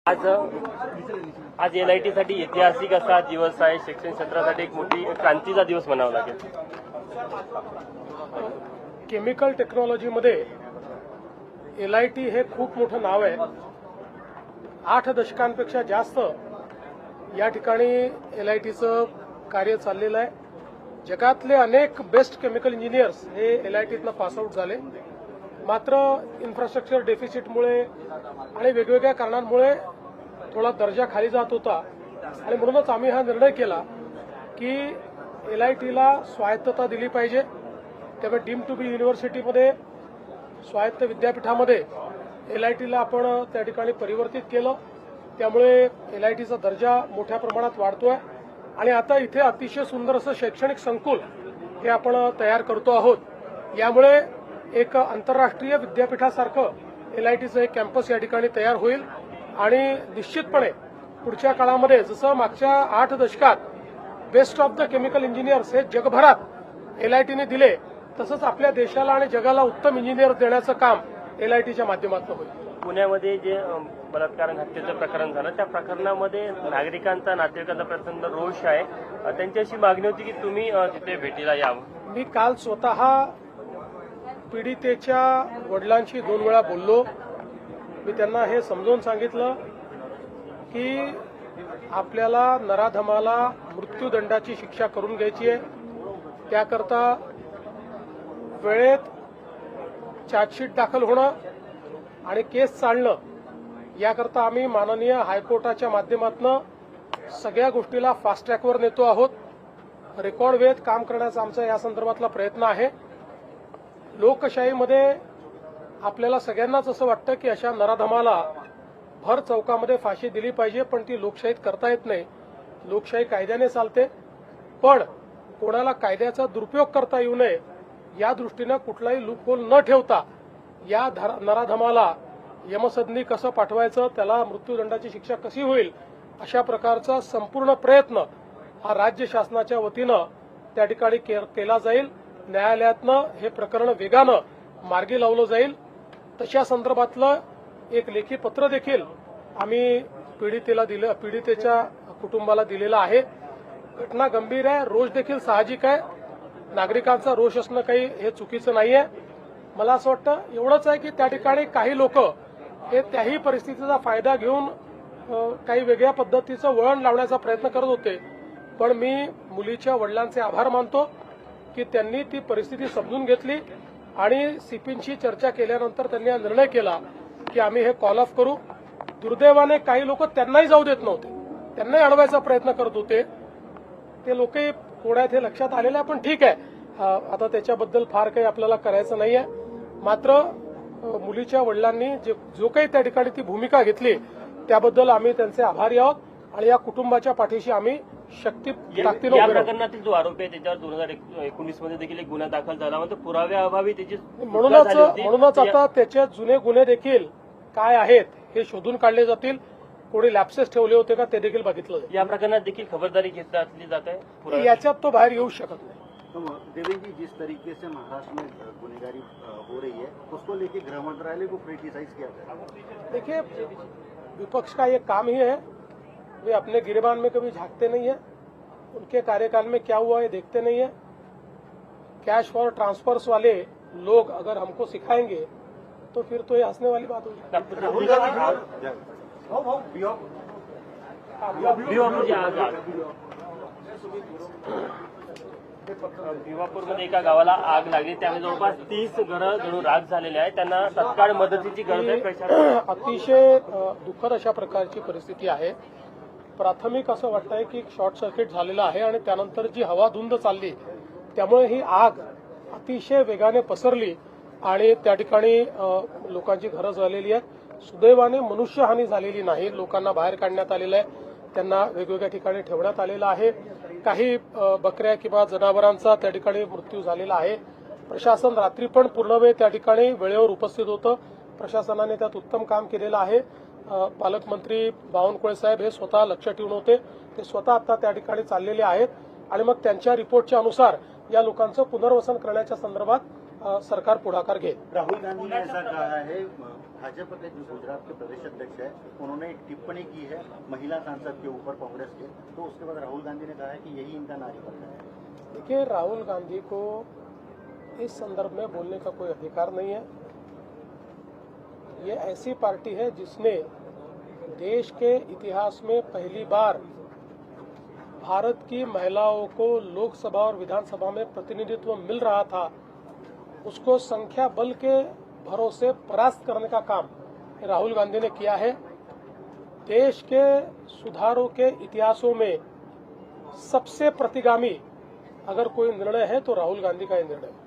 आज LIT साठी ऐतिहासिक असा दिवस आहे। शिक्षण क्षेत्रासाठी एक मोठी क्रांतीचा दिवस म्हणावा लागेल। केमिकल टेक्नॉलॉजीमध्ये LIT हे खूप मोठं नाव आहे। 8 दशकांपेक्षा जास्त या ठिकाणी LITचं कार्य चाललेलं आहे। जगातले अनेक बेस्ट केमिकल इंजिनियर्स हे LITतनं पास आउट झाले, मात्र इन्फ्रास्ट्रक्चर डेफिसिटमुळे आणि वेगवेगळ्या कारणांमुळे थोडा दर्जा खाली जात होता आणि म्हणूनच आम्ही हा निर्णय केला की LITला स्वायत्तता दिली पाहिजे। त्यामुळे डीम टू बी युनिव्हर्सिटीमध्ये स्वायत्त विद्यापीठामध्ये LITला आपण त्या ठिकाणी परिवर्तित केलं। त्यामुळे LITचा दर्जा मोठ्या प्रमाणात वाढतोय आणि आता इथे अतिशय सुंदर असं शैक्षणिक संकुल हे आपण तयार करतो आहोत। यामुळे एक आंतरराष्ट्रीय विद्यापीठासारखं LITचं एक कॅम्पस या ठिकाणी तयार होईल आणि निश्चितपणे पुढच्या काळामध्ये जसं मागच्या 8 दशकात best of the chemical engineers हे जगभरात LITने दिले, तसंच आपल्या देशाला आणि जगाला उत्तम इंजिनियर देण्याचं काम LITच्या माध्यमातून होईल। पुण्यामध्ये जे बलात्कार हत्येचं प्रकरण झालं त्या प्रकरणामध्ये नागरिकांचा नातेवाईकांचा प्रचंड रोष आहे। त्यांच्याशी मागणी होती की तुम्ही तिथे भेटीला यावं। मी काल स्वतः पीडितेच्या वडिलांशी 2 वेळा बोललो। मी त्यांना हे समजावून सांगितलं की आपल्याला नराधमाला मृत्यूदंडाची शिक्षा करून घ्यायची आहे। त्याकरता वेळेत चार्जशीट दाखल होणं आणि केस चालणं याकरता आम्ही माननीय हायकोर्टाच्या माध्यमातून सगळ्या गोष्टीला फास्ट ट्रॅकवर नेतो आहोत। रेकॉर्ड वेळेत काम करण्याचा आमचा या संदर्भातला प्रयत्न आहे। लोकशाहीमध्ये आपल्याला सगळ्यांनाच असं वाटतं की अशा नराधमाला भर चौकामध्ये फाशी दिली पाहिजे, पण ती लोकशाहीत करता येत नाही। लोकशाही कायद्याने चालते, पण कोणाला कायद्याचा दुरुपयोग करता येऊ नये या दृष्टीनं कुठलाही लूपहोल न ठेवता या नराधमाला यमसदनी कसं पाठवायचं, त्याला मृत्यूदंडाची शिक्षा कशी होईल, अशा प्रकारचा संपूर्ण प्रयत्न हा राज्य शासनाच्या वतीनं त्या ठिकाणी केला जाईल। न्यायालयातनं हे प्रकरण वेगानं मार्गी लावलं जाईल। तशा संदर्भातलं एक लेखी पत्र देखील आम्ही पीडितेच्या कुटुंबाला दिलेलं आहे। घटना गंभीर आहे, रोष देखील साहजिक आहे। नागरिकांचा रोष असणं काही हे चुकीचं नाहीये। मला असं वाटतं एवढंच आहे की त्या ठिकाणी काही लोक हे त्याही परिस्थितीचा फायदा घेऊन काही वेगळ्या पद्धतीचं वळण लावण्याचा प्रयत्न करत होते, पण मी मुलीच्या वडिलांचे आभार मानतो की त्यांनी ती परिस्थिती समजून घेतली आणि CPंशी चर्चा केल्यानंतर त्यांनी हा निर्णय केला की आम्ही हे कॉल ऑफ करू। दुर्दैवाने काही लोक त्यांनाही जाऊ देत नव्हते, त्यांनाही अडवायचा प्रयत्न करत होते। ते लोकही कोणात हे लक्षात आलेलं आहे, पण ठीक आहे, आता त्याच्याबद्दल फार काही आपल्याला करायचं नाहीये। मात्र मुलीच्या वडिलांनी जो काही त्या ठिकाणी ती भूमिका घेतली त्याबद्दल आम्ही त्यांचे आभारी आहोत आणि या कुटुंबाच्या पाठीशी आम्ही शक्ती ताकदीने उभे या राहू। प्रकरणातील जो आरोपी आहे त्याच्यावर 2019 मध्ये देखील एक गुन्हा दाखल झाला, मात्र पुराव्याअभावी त्याची म्हणूनच आता त्याचे जुने गुन्हे देखील काय आहेत हे शोधून काढले जातील। कोणी लॅप्सेस ठेवले होते का ते देखील बघितलं जाईल। या प्रकरणात देखील खबरदारी घेतली जात आहे। याच्यात तो बाहेर येऊ शकत नाही। तो देवेंद्र जी, जिस तरीके से महाराष्ट्र में गुनहगारी हो रही है उसको लेकर गृह मंत्रालय को क्रिटिसाइज किया गया। देखिए, विपक्ष का ये काम ही है, वे अपने गिरेबान में कभी झांकते नहीं है। उनके कार्यकाल में क्या हुआ है देखते नहीं है। कैश फॉर ट्रांसफर्स वाले लोग अगर हमको सिखाएंगे तो फिर तो ये हंसने वाली बात होगी। भिवापूरमध्ये एका गावाला आग लागली, त्यामुळे जवळपास 30 घरं जणू राख झालेली आहे। त्यांना तत्काळ मदतीची गरज आहे। अतिशय दुःखद अशा प्रकारची परिस्थिती आहे। प्राथमिक असं वाटतंय की शॉर्ट सर्किट झालेलं आहे आणि त्यानंतर जी हवा धुंद चालली त्यामुळे ही आग अतिशय वेगाने पसरली आणि त्या ठिकाणी लोकांची घरं जळलेली आहेत। सुदैवाने मनुष्यहानी झालेली नाही। लोकांना बाहेर काढण्यात आलेलं आहे, त्यांना वेगवेगळ्या ठिकाणी ठेवण्यात आलेलं आहे। काही बकऱ्या किंवा जनावरांचा त्या ठिकाणी मृत्यू झालेला आहे। प्रशासन रात्री पण पूर्ण वेळ त्या ठिकाणी वेळेवर उपस्थित होतं। प्रशासनाने त्यात उत्तम काम केलेलं आहे। पालकमंत्री बावनकुळे साहेब हे स्वतः लक्ष ठेवून होते, ते स्वतः आता त्या ठिकाणी चाललेले आहेत आणि मग त्यांच्या रिपोर्टच्या अनुसार या लोकांचं पुनर्वसन करण्याच्या संदर्भात सरकार पुढाकार घेईल. राहुल गांधी ने ऐसा कहा है, भाजपा के जो गुजरात के प्रदेश अध्यक्ष है उन्होंने एक टिप्पणी की है महिला सांसद के ऊपर कांग्रेस के, तो उसके बाद राहुल गांधी ने कहा है कि यही इनका नारीपन है। देखिए, राहुल गांधी को इस संदर्भ में बोलने का कोई अधिकार नहीं है। ये ऐसी पार्टी है जिसने देश के इतिहास में पहली बार भारत की महिलाओं को लोकसभा और विधानसभा में प्रतिनिधित्व मिल रहा था, उसको संख्या बल के भरोसे परास्त करने का काम राहुल गांधी ने किया है। देश के सुधारों के इतिहासों में सबसे प्रतिगामी अगर कोई निर्णय है तो राहुल गांधी का ये निर्णय है।